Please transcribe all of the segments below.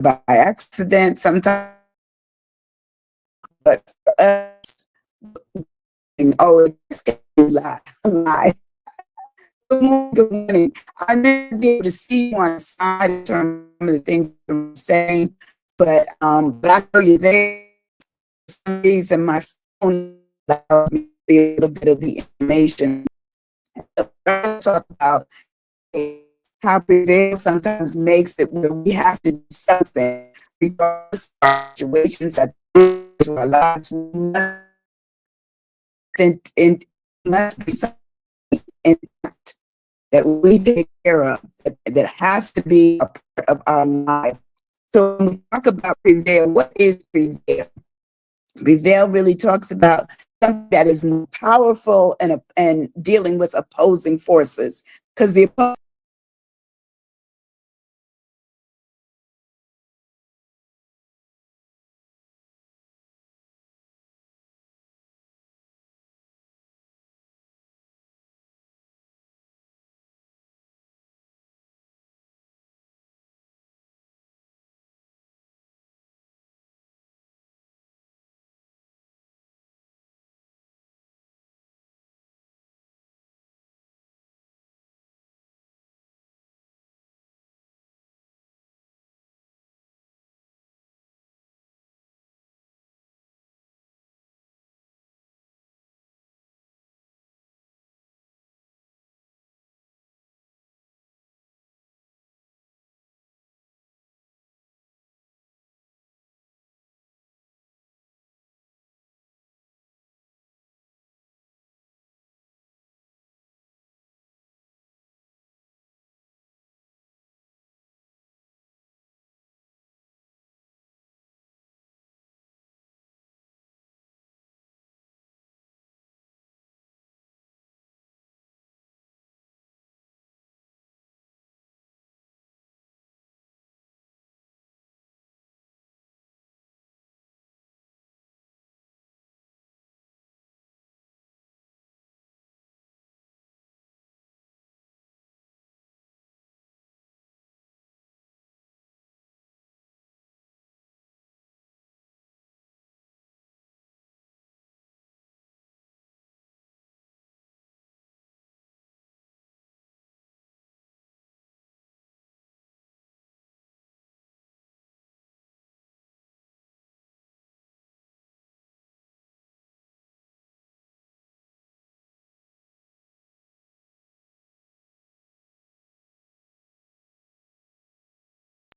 by accident sometimes, but for us, oh, it's a lie. Good morning, good morning. I never be able to see you on the side in terms of some of the things I'm saying, but I know you're there. For some reason, my phone allows me to see a little bit of the information. So we're going to talk about how Prevail sometimes makes it where we have to do something regardless of our situations that our lives and must be something that we take care of, that has to be a part of our life. So when we talk about Prevail, what is Prevail? Prevail really talks about something that is more powerful and dealing with opposing forces, because the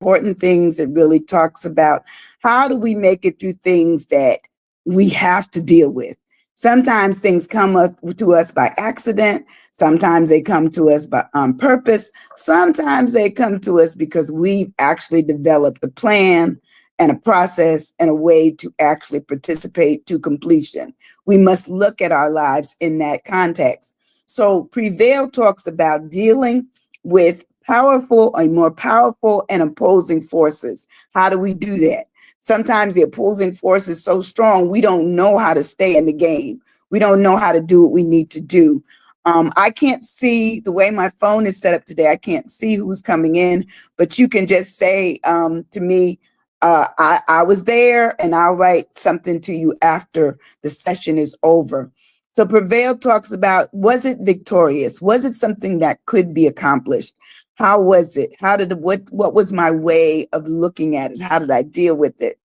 important things, it really talks about how do we make it through things that we have to deal with. Sometimes things come up to us by accident. Sometimes they come to us by on purpose. Sometimes they come to us because we've actually developed a plan and a process and a way to actually participate to completion. We must look at our lives in that context. So Prevail talks about dealing with more powerful and opposing forces. How do we do that? Sometimes the opposing force is so strong, we don't know how to stay in the game. We don't know how to do what we need to do. I can't see the way my phone is set up today. I can't see who's coming in, but you can just say to me, I was there, and I'll write something to you after the session is over. So Prevail talks about, was it victorious? Was it something that could be accomplished? How was it? What was my way of looking at it? How did I deal with it?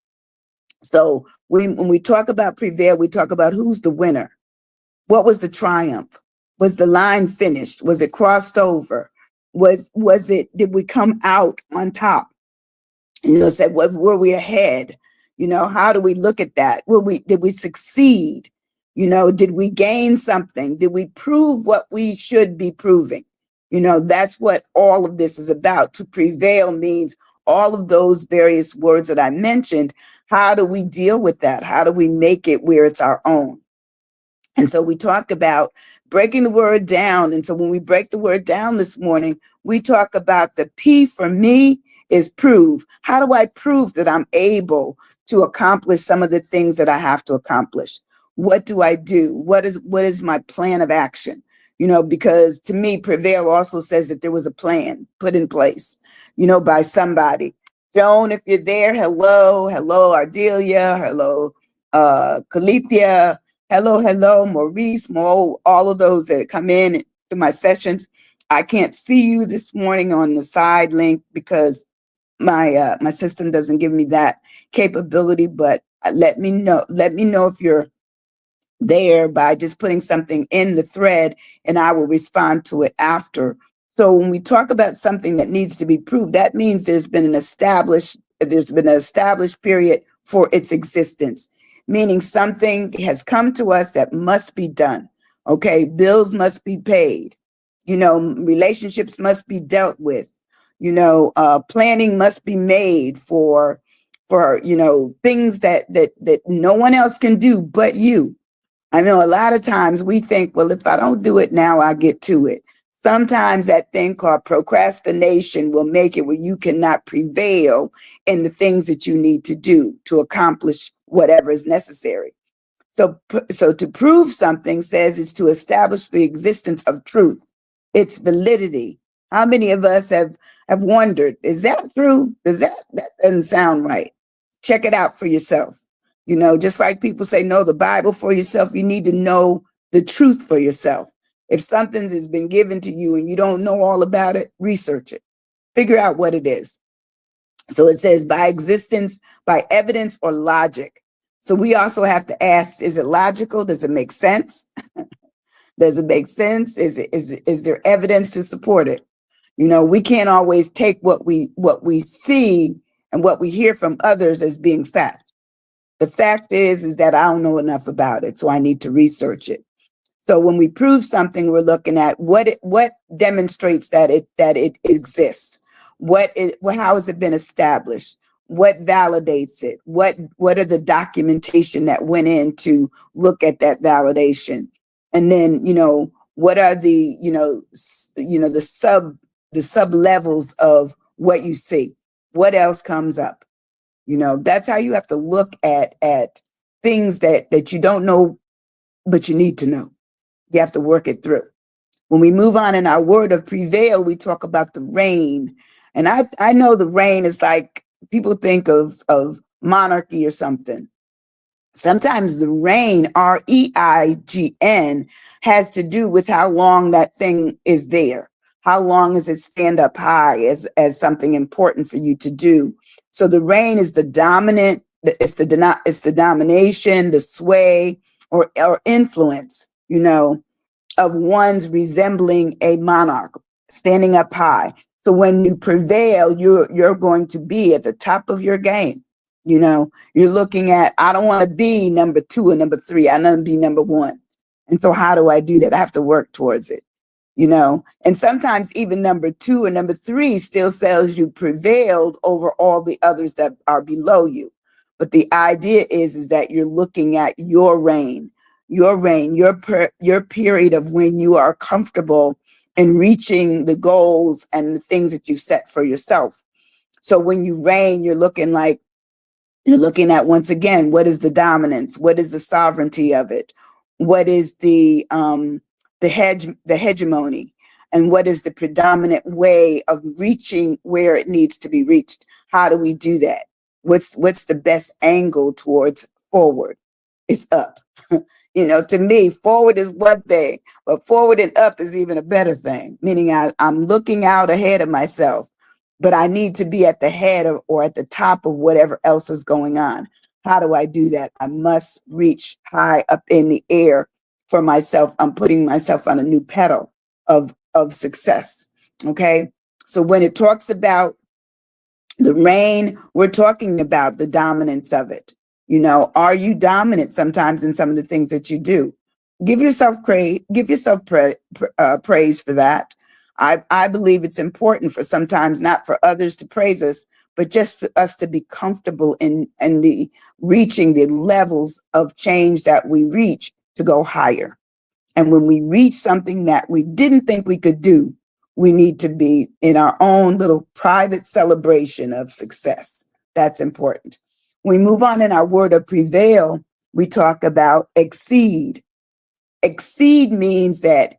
So when we talk about Prevail, we talk about who's the winner. What was the triumph? Was the line finished? Was it crossed over? Did we come out on top? Said, were we ahead? How do we look at that? Did we succeed? Did we gain something? Did we prove what we should be proving? That's what all of this is about. To prevail means all of those various words that I mentioned. How do we deal with that? How do we make it where it's our own? And so we talk about breaking the word down. And so when we break the word down this morning, we talk about the P for me is prove. How do I prove that I'm able to accomplish some of the things that I have to accomplish? What do I do? What is my plan of action? Because to me, Prevail also says that there was a plan put in place, by somebody. Joan, if you're there, hello, hello, Ardelia, hello, Calithia, hello, Maurice, Mo, all of those that come in to my sessions. I can't see you this morning on the side link because my system doesn't give me that capability, but let me know. Let me know if you're there by just putting something in the thread, and I will respond to it after. So when we talk about something that needs to be proved, that means there's been an established period for its existence, meaning something has come to us that must be done. Okay, bills must be paid. Relationships must be dealt with. Planning must be made for things that no one else can do but you. I know a lot of times we think, well, if I don't do it now, I'll get to it. Sometimes that thing called procrastination will make it where you cannot prevail in the things that you need to do to accomplish whatever is necessary. So to prove something says it's to establish the existence of truth, its validity. How many of us have wondered, is that true? That doesn't sound right? Check it out for yourself. Just like people say, know the Bible for yourself, you need to know the truth for yourself. If something has been given to you and you don't know all about it, research it. Figure out what it is. So it says by existence, by evidence or logic. So we also have to ask, is it logical? Does it make sense? Does it make sense? Is there evidence to support it? We can't always take what we see and what we hear from others as being fact. The fact is that I don't know enough about it, so I need to research it. So when we prove something, we're looking at what demonstrates that it exists. How has it been established? What validates it? What are the documentation that went in to look at that validation? And then what are the sub levels of what you see? What else comes up? That's how you have to look at things that you don't know, but you need to know. You have to work it through. When we move on in our word of prevail, we talk about the rain. And I know the rain is like people think of monarchy or something. Sometimes the reign, REIGN, has to do with how long that thing is there. How long does it stand up high as something important for you to do? So the reign is the dominant, it's the domination, the sway, or influence, of one's resembling a monarch, standing up high. So when you prevail, you're going to be at the top of your game. You're looking at, I don't want to be number 2 or number 3. I want to be number 1. And so how do I do that? I have to work towards it. And sometimes even number 2 or number 3 still says you prevailed over all the others that are below you. But the idea is that you're looking at your reign, your period of when you are comfortable in reaching the goals and the things that you set for yourself. So when you reign, you're looking at, once again, what is the dominance? What is the sovereignty of it? What is the hegemony? And what is the predominant way of reaching where it needs to be reached? How do we do that? What's the best angle towards forward? It's up. To me, forward is one thing, but forward and up is even a better thing, meaning I'm looking out ahead of myself, but I need to be at the head of, or at the top of whatever else is going on. How do I do that? I must reach high up in the air for myself. I'm putting myself on a new pedal of success. Okay. So when it talks about the rain, we're talking about the dominance of it. Are you dominant sometimes in some of the things that you do? Give yourself praise. Give yourself praise for that. I believe it's important for sometimes not for others to praise us, but just for us to be comfortable in the reaching the levels of change that we reach to go higher. And when we reach something that we didn't think we could do, we need to be in our own little private celebration of success. That's important. When we move on in our word of prevail, we talk about exceed. Exceed means that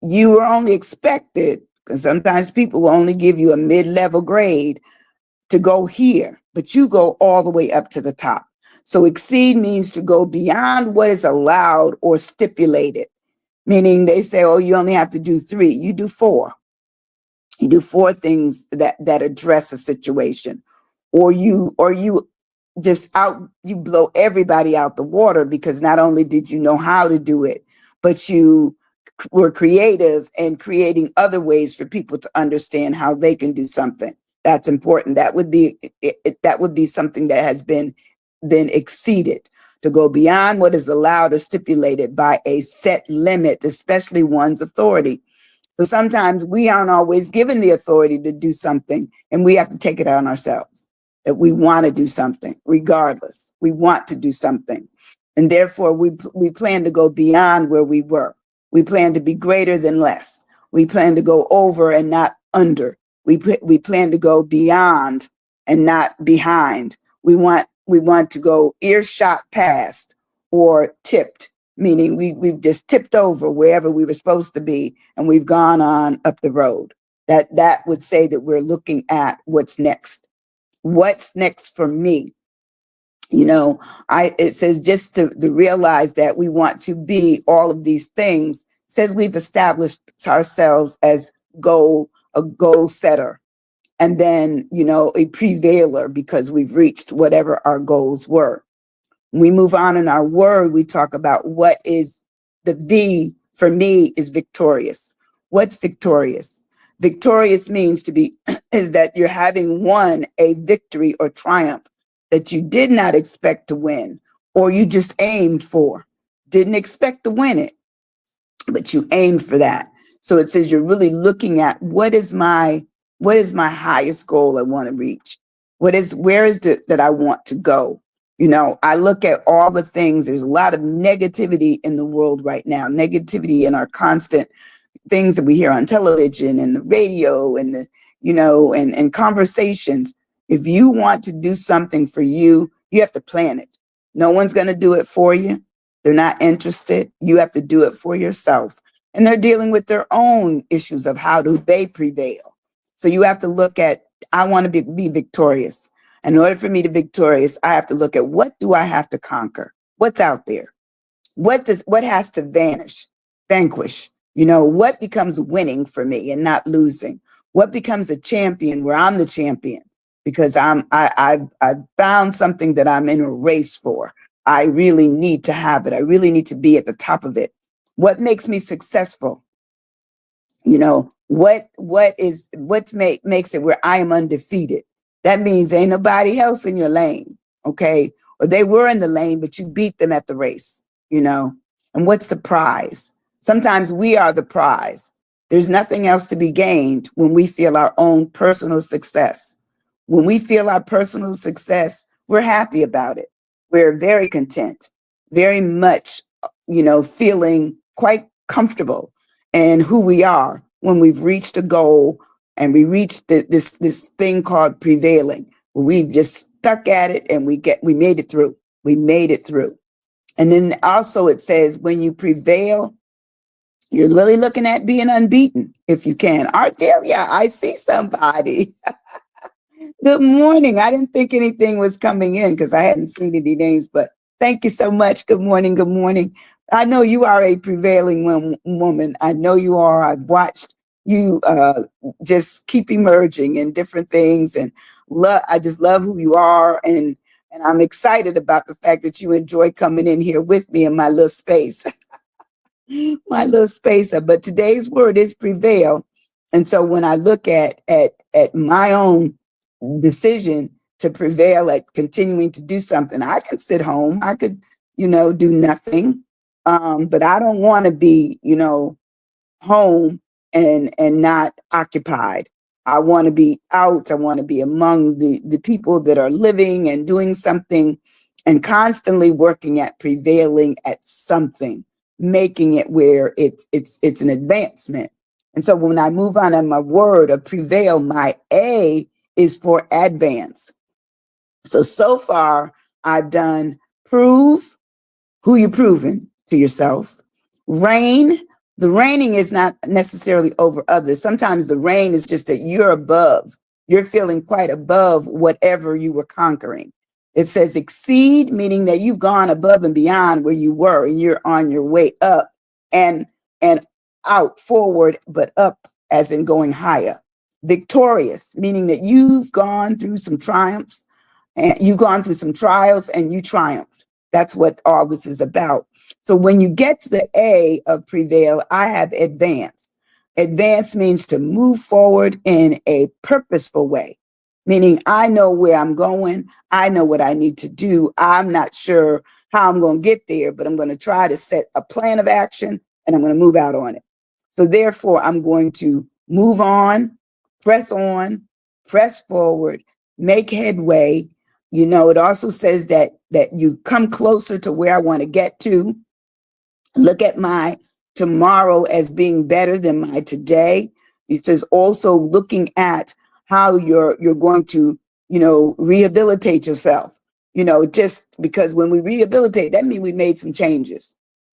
you are only expected, because sometimes people will only give you a mid-level grade. to go here, but you go all the way up to the top. So exceed means to go beyond what is allowed or stipulated, meaning they say, oh, you only have to do 3, you do 4. You do 4 things that address a situation, or you just you blow everybody out the water, because not only did you know how to do it, but you were creative and creating other ways for people to understand how they can do something. That's important. That would be that would be something that has been exceeded, to go beyond what is allowed or stipulated by a set limit, especially one's authority. So sometimes we aren't always given the authority to do something, and we have to take it on ourselves, that we want to do something regardless. We want to do something. And therefore, we plan to go beyond where we were. We plan to be greater than less. We plan to go over and not under. We plan to go beyond and not behind. We want to go earshot past or tipped, meaning we've just tipped over wherever we were supposed to be, and we've gone on up the road. That would say that we're looking at what's next. What's next for me? You know, it says just to realize that we want to be all of these things, says we've established ourselves as a goal setter, and then, you know, a prevailer, because we've reached whatever our goals were. When we move on in our word, we talk about what is the V for me is victorious. What's victorious? Victorious means to be, is that you're having won a victory or triumph that you did not expect to win, or you just aimed for. Didn't expect to win it, but you aimed for that. So it says you're really looking at what is my highest goal I want to reach? Where is it that I want to go? You know, I look at all the things. There's a lot of negativity in the world right now, negativity in our constant things that we hear on television and the radio and the, you know, and conversations. If you want to do something for you, you have to plan it. No one's going to do it for you. They're not interested. You have to do it for yourself. And they're dealing with their own issues of how do they prevail. So you have to look at, I want to be victorious. In order for me to be victorious, I have to look at, what do I have to conquer? What's out there? What has to vanquish? You know, what becomes winning for me and not losing? What becomes a champion where I'm the champion? Because I've found something that I'm in a race for. I really need to have it. I really need to be at the top of it. What makes me successful? You know, what makes it where I am undefeated? That means ain't nobody else in your lane, okay? Or they were in the lane, but you beat them at the race, you know? And what's the prize? Sometimes we are the prize. There's nothing else to be gained when we feel our own personal success. When we feel our personal success, we're happy about it. We're very content, very much, you know, feeling quite comfortable in who we are when we've reached a goal and we reached this thing called prevailing. We've just stuck at it and we made it through. We made it through. And then also it says when you prevail, you're really looking at being unbeaten if you can. Ardelia, I see somebody. Good morning. I didn't think anything was coming in because I hadn't seen any names, but thank you so much. Good morning. Good morning. I know you are a prevailing woman. I know you are. I've watched you just keep emerging in different things, and I just love who you are, and I'm excited about the fact that you enjoy coming in here with me in my little space. My little spacer. But today's word is prevail. And so when I look at my own decision to prevail at continuing to do something, I can sit home. I could, you know, do nothing. But I don't want to be, you know, home and not occupied. I want to be out. I want to be among the people that are living and doing something and constantly working at prevailing at something, making it where it's an advancement. And so when I move on in my word of prevail, my A is for advance. So far I've done prove. Who you proving to yourself? Reign. The reigning is not necessarily over others. Sometimes the reign is just that you're above. You're feeling quite above whatever you were conquering. It says exceed, meaning that you've gone above and beyond where you were and you're on your way up, and and out forward, but up as in going higher. Victorious, meaning that you've gone through some triumphs and you've gone through some trials and you triumphed. That's what all this is about. So when you get to the A of prevail, I have advance. Advance means to move forward in a purposeful way, meaning I know where I'm going. I know what I need to do. I'm not sure how I'm going to get there, but I'm going to try to set a plan of action and I'm going to move out on it. So therefore, I'm going to move on, press forward, make headway. It also says that you come closer to where I want to get to. Look at my tomorrow as being better than my today. It says also looking at how you're going to, rehabilitate yourself. Just because when we rehabilitate, that means we made some changes.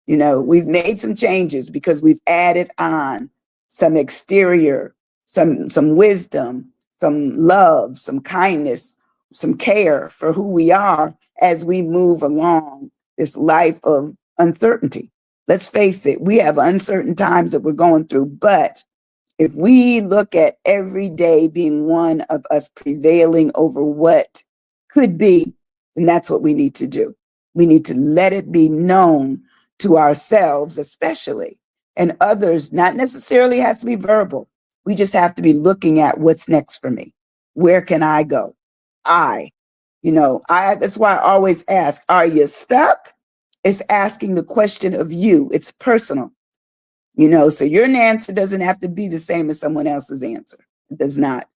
We've made some changes because we've added on some exterior, some wisdom, some love, some kindness, some care for who we are as we move along this life of uncertainty. Let's face it, we have uncertain times that we're going through, but if we look at every day being one of us prevailing over what could be, then that's what we need to do. We need to let it be known to ourselves, especially, and others, not necessarily has to be verbal. We just have to be looking at what's next for me. Where can I go? I, that's why I always ask, are you stuck? It's asking the question of you. It's personal. So your answer doesn't have to be the same as someone else's answer. It does not.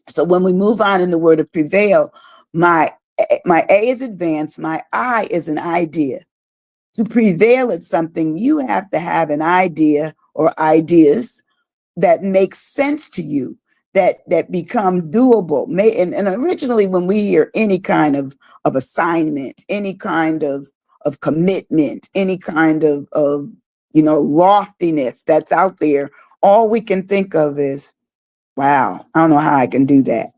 So when we move on in the word of prevail, my A is advance, my I is an idea. To prevail at something, you have to have an idea or ideas that make sense to you, that become doable. And originally, when we hear any kind of assignment, any kind of commitment, any kind of loftiness that's out there, all we can think of is, wow, I don't know how I can do that.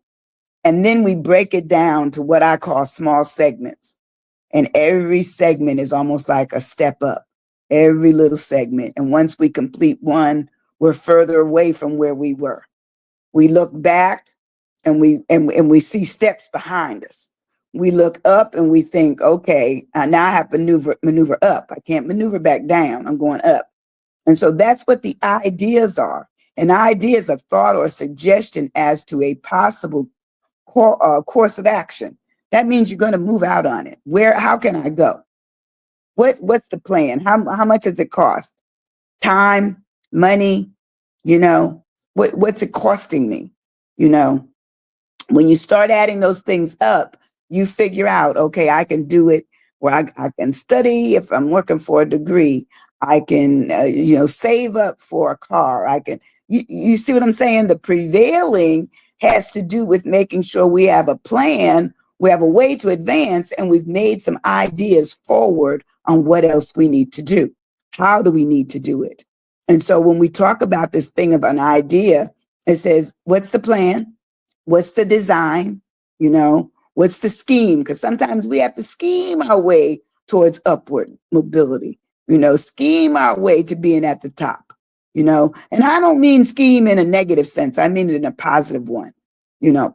And then we break it down to what I call small segments. And every segment is almost like a step up, every little segment. And once we complete one, we're further away from where we were. We look back and we see steps behind us. We look up and we think, okay, now I have to maneuver up. I can't maneuver back down. I'm going up. And so that's what the ideas are. An idea is a thought or a suggestion as to a possible course of action. That means you're going to move out on it. How can I go? What's the plan? How much does it cost? Time, money, what's it costing me? You know, when you start adding those things up, you figure out, okay, I can do it where I can study if I'm working for a degree. I can, save up for a car. You see what I'm saying? The prevailing has to do with making sure we have a plan, we have a way to advance, and we've made some ideas forward on what else we need to do. How do we need to do it? And so when we talk about this thing of an idea, it says, what's the plan? What's the design? What's the scheme? Because sometimes we have to scheme our way towards upward mobility, scheme our way to being at the top, and I don't mean scheme in a negative sense. I mean it in a positive one,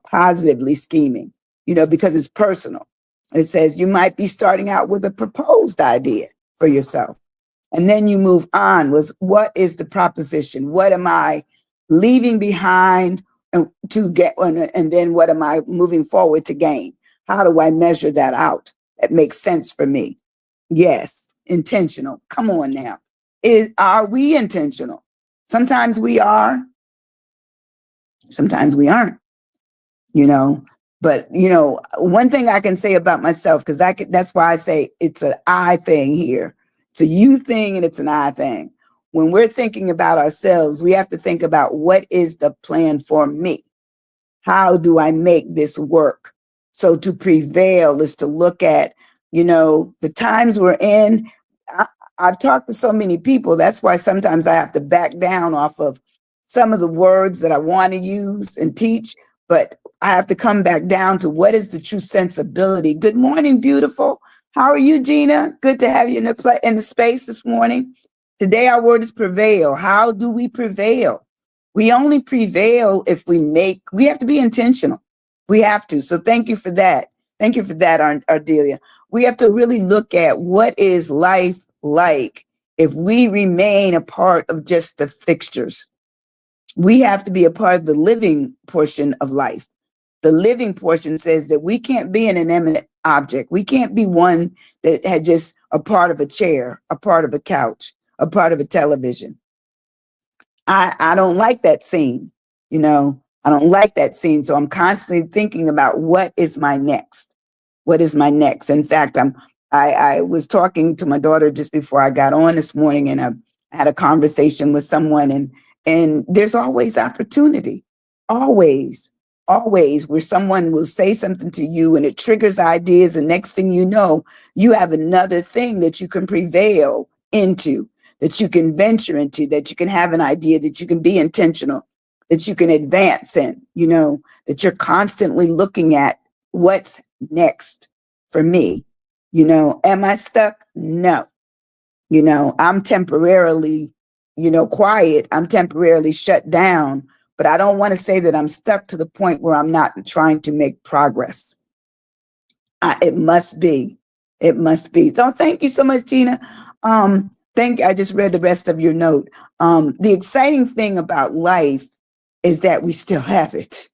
positively scheming, because it's personal. It says you might be starting out with a proposed idea for yourself. And then you move on what is the proposition? What am I leaving behind to get, and then what am I moving forward to gain? How do I measure that out? That makes sense for me. Yes, intentional. Come on now. Are we intentional? Sometimes we are, sometimes we aren't, But, one thing I can say about myself, because that's why I say it's an I thing here. It's a you thing and it's an I thing. When we're thinking about ourselves, we have to think about what is the plan for me? How do I make this work? So to prevail is to look at, the times we're in. I've talked to so many people. That's why sometimes I have to back down off of some of the words that I want to use and teach, but I have to come back down to what is the true sensibility. Good morning, beautiful. How are you, Gina? Good to have you in in the space this morning. Today, our word is prevail. How do we prevail? We only prevail if we have to be intentional. We have to. So thank you for that. Thank you for that, Ardelia. We have to really look at what is life like if we remain a part of just the fixtures. We have to be a part of the living portion of life. The living portion says that we can't be an inanimate object. We can't be one that had just a part of a chair, a part of a couch, a part of a television. I don't like that scene. I don't like that scene. So I'm constantly thinking about what is my next? What is my next? In fact, I was talking to my daughter just before I got on this morning, and I had a conversation with someone, and there's always opportunity. Always, always, where someone will say something to you and it triggers ideas, and next thing you know, you have another thing that you can prevail into, that you can venture into, that you can have an idea, that you can be intentional, that you can advance in, that you're constantly looking at what's next for me. Am I stuck? No. I'm temporarily, quiet. I'm temporarily shut down, but I don't want to say that I'm stuck to the point where I'm not trying to make progress. It must be. It must be. So thank you so much, Gina. I just read the rest of your note. The exciting thing about life is that we still have it,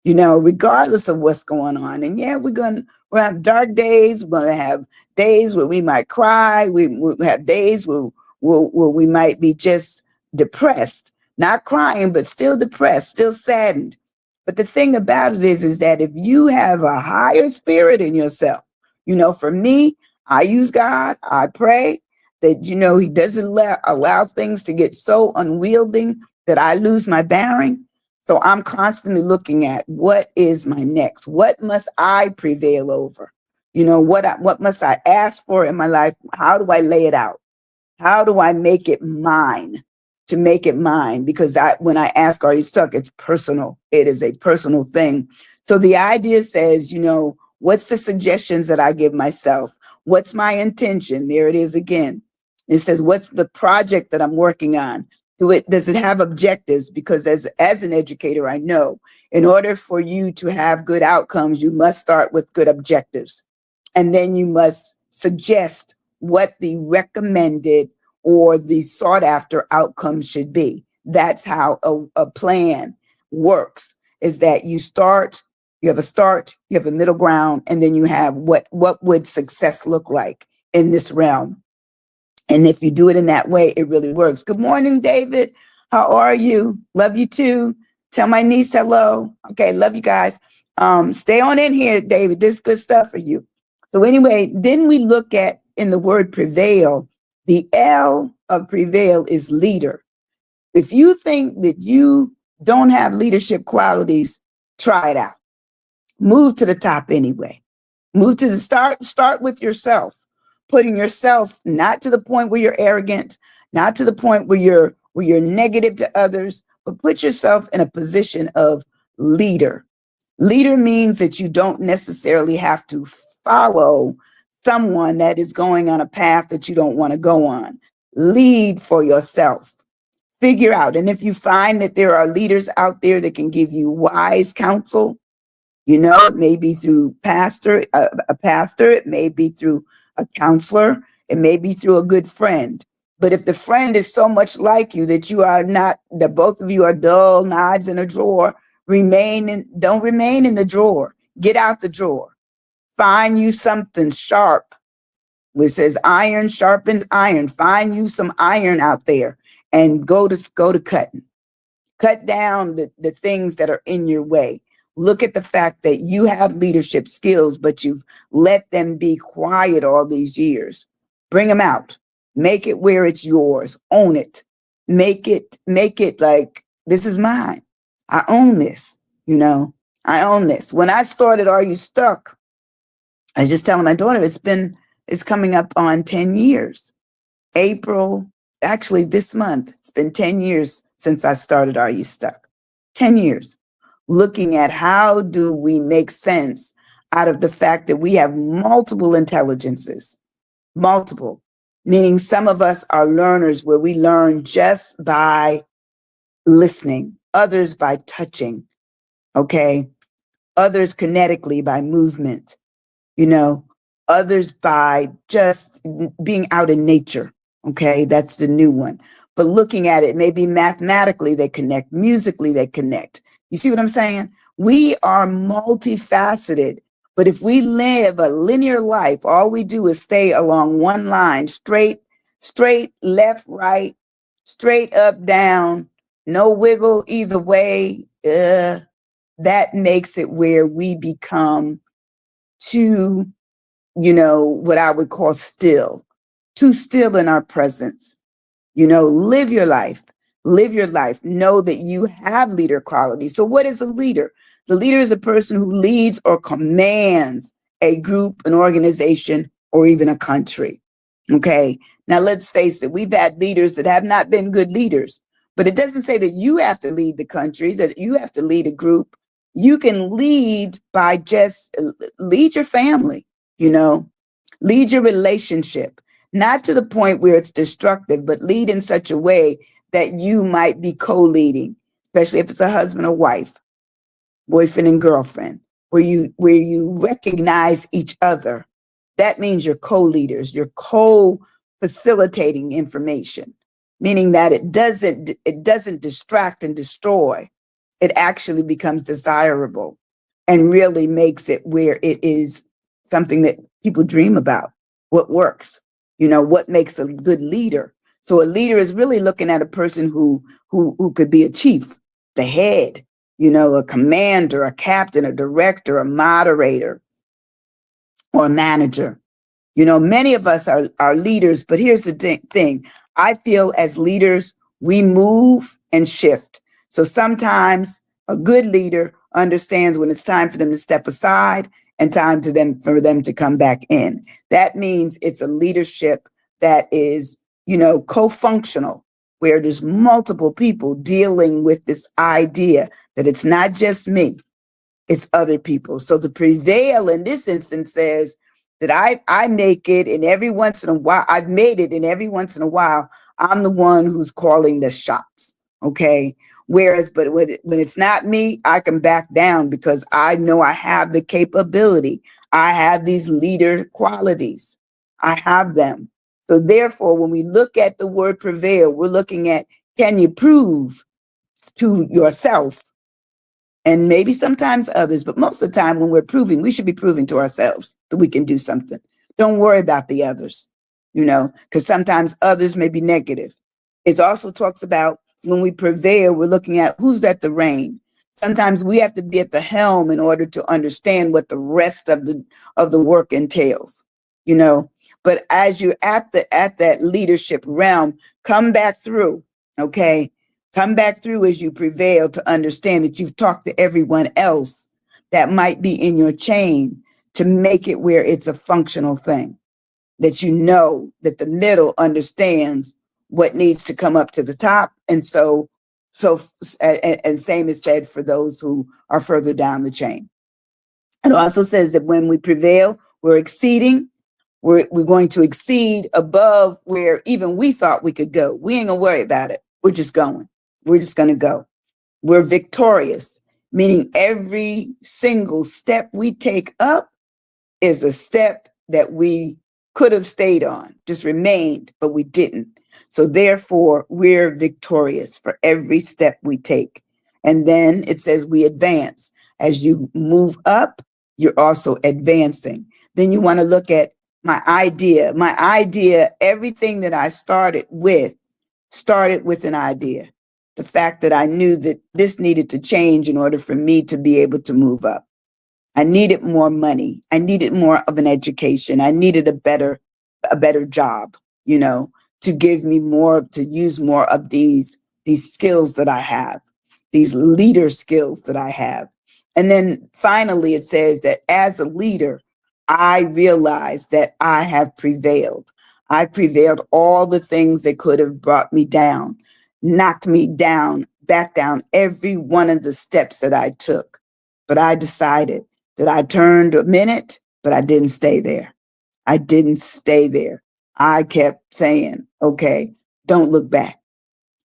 regardless of what's going on. And yeah, we'll have dark days. We're going to have days where we might cry. We'll have days where we might be just depressed, not crying, but still depressed, still saddened. But the thing about it is that if you have a higher spirit in yourself, for me, I use God, I pray that, he doesn't allow things to get so unwieldy that I lose my bearing. So I'm constantly looking at what is my next? What must I prevail over? What must I ask for in my life? How do I lay it out? How do I make it mine? To make it mine, because when I ask, are you stuck? It's personal. It is a personal thing. So the idea says, what's the suggestions that I give myself? What's my intention? There it is again. It says, what's the project that I'm working on? Does it have objectives? Because as an educator, I know in order for you to have good outcomes, you must start with good objectives. And then you must suggest what the recommended or the sought after outcome should be. That's how a plan works, is that you have a start, you have a middle ground, and then you have what would success look like in this realm. And if you do it in that way, it really works. Good morning, David. How are you? Love you too. Tell my niece hello. Okay, love you guys. Stay on in here, David. This is good stuff for you. So anyway, then we look at in the word prevail, the L of prevail is leader. If you think that you don't have leadership qualities, try it out. Move to the top anyway. Move to the start with yourself, putting yourself not to the point where you're arrogant, not to the point where you're negative to others, but put yourself in a position of leader. Leader means that you don't necessarily have to follow someone that is going on a path that you don't want to go on. Lead for yourself. Figure out. And if you find that there are leaders out there that can give you wise counsel, it may be through a pastor, it may be through a counselor, it may be through a good friend. But if the friend is so much like you that that both of you are dull knives in a drawer, don't remain in the drawer. Get out the drawer. Find you something sharp. Which says iron sharpens iron. Find you some iron out there and go to cutting. Cut down the things that are in your way. Look at the fact that you have leadership skills, but you've let them be quiet all these years. Bring them out. Make it where it's yours. Own it. Make it like, this is mine. I own this, I own this. When I started Are You Stuck? I was just telling my daughter, it's coming up on 10 years. April, actually this month, it's been 10 years since I started Are You Stuck? 10 years. looking at how do we make sense out of the fact that we have multiple intelligences, multiple, meaning some of us are learners where we learn just by listening, others by touching, okay, others kinetically by movement, you know, others by just being out in nature. Okay, that's the new one. But looking at it, maybe mathematically they connect, musically they connect. You see what I'm saying? We are multifaceted. But if we live a linear life, all we do is stay along one line, straight, straight, left, right, straight up, down, no wiggle either way. That makes it where we become too, what I would call still, too still in our presence. Live your life. Live your life. Know that you have leader qualities. So what is a leader? The leader is a person who leads or commands a group, an organization, or even a country. Okay. Now let's face it. We've had leaders that have not been good leaders, but it doesn't say that you have to lead the country, that you have to lead a group. You can lead by just lead your family, you know, lead your relationship, not to the point where it's destructive, but lead in such a way that you might be co-leading, especially if it's a husband or wife, boyfriend and girlfriend, where you recognize each other. That means you're co-leaders, you're co-facilitating information, meaning that it doesn't distract and destroy. It actually becomes desirable and really makes it where it is something that people dream about. What works, what makes a good leader. So a leader is really looking at a person who could be a chief, the head, a commander, a captain, a director, a moderator, or a manager. Many of us are leaders, but here's the thing. I feel as leaders, we move and shift. So sometimes a good leader understands when it's time for them to step aside and time for them to come back in. That means it's a leadership that is, co-functional, where there's multiple people dealing with this idea that it's not just me, it's other people. So the prevail in this instance says that I make it, and every once in a while, I've made it, and every once in a while, I'm the one who's calling the shots. Okay. Whereas, but when it's not me, I can back down because I know I have the capability. I have these leader qualities. I have them. So therefore, when we look at the word prevail, we're looking at, can you prove to yourself and maybe sometimes others, but most of the time when we're proving, we should be proving to ourselves that we can do something. Don't worry about the others, because sometimes others may be negative. It also talks about when we prevail, we're looking at who's at the reign. Sometimes we have to be at the helm in order to understand what the rest of the work entails, you know. But as you're at that leadership realm, come back through, okay? Come back through as you prevail to understand that you've talked to everyone else that might be in your chain to make it where it's a functional thing, that you know that the middle understands what needs to come up to the top. And and same is said for those who are further down the chain. It also says that when we prevail, we're exceeding. We're going to exceed above where even we thought we could go. We ain't gonna worry about it. We're just going. We're just gonna go. We're victorious, meaning every single step we take up is a step that we could have stayed on, just remained, but we didn't. So therefore, we're victorious for every step we take. And then it says we advance. As you move up, you're also advancing. Then you want to look at my idea. My idea, everything that I started with an idea. The fact that I knew that this needed to change in order for me to be able to move up. I needed more money. I needed more of an education. I needed a better job, to give me more, to use more of these skills that I have, these leader skills that I have. And then finally, it says that as a leader, I realize that I have prevailed. I prevailed all the things that could have brought me down, knocked me down back down every one of the steps that I took. But I decided that I turned a minute, but I didn't stay there. I didn't stay there. I kept saying, okay, don't look back.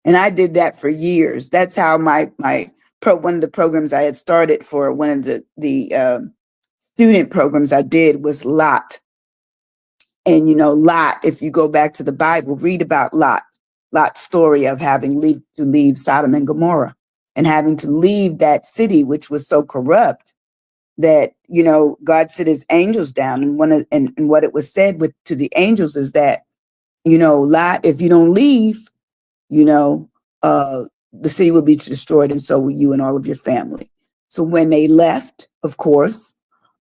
And I did that for years. That's how one of the programs I had started for one of the student programs I did was Lot. And Lot, if you go back to the Bible, read about Lot's story of having to leave Sodom and Gomorrah and having to leave that city, which was so corrupt that, God sent his angels down. And what it was said to the angels is that, Lot, if you don't leave, you know, the city will be destroyed, and so will you and all of your family. So when they left, of course,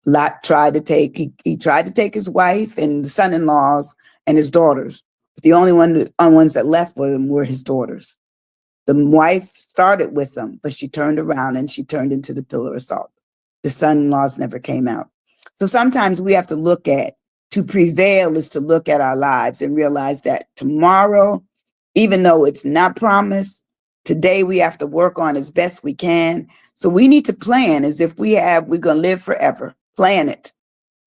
Lot tried to take he tried to take his wife and the son-in-laws and his daughters. But the only ones that left with him were his daughters. The wife started with them, but she turned around and she turned into the pillar of salt. The son-in-laws never came out. So sometimes we have to to prevail is to look at our lives and realize that tomorrow, even though it's not promised, today we have to work on as best we can. So we need to plan as if we're going to live forever. Plan it,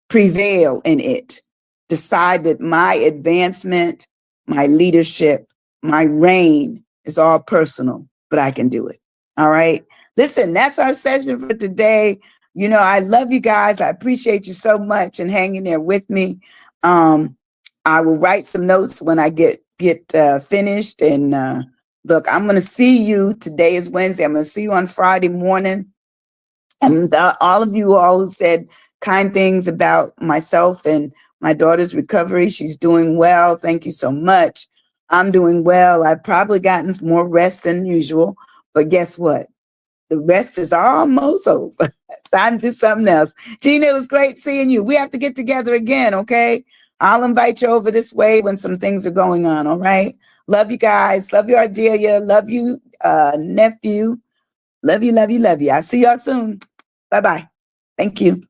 prevail in it, decide that my advancement, my leadership, my reign is all personal, but I can do it. All right. Listen, that's our session for today. I love you guys. I appreciate you so much and hanging there with me. I will write some notes when I get finished. And look, I'm going to see you. Today is Wednesday. I'm going to see you on Friday morning. And all of you all who said kind things about myself and my daughter's recovery. She's doing well. Thank you so much. I'm doing well. I've probably gotten more rest than usual, but guess what? The rest is almost over. It's time to do something else. Gina, it was great seeing you. We have to get together again, okay? I'll invite you over this way when some things are going on, all right? Love you guys. Love you, Ardelia. Love you, nephew. Love you, love you, love you. I'll see y'all soon. Bye-bye. Thank you.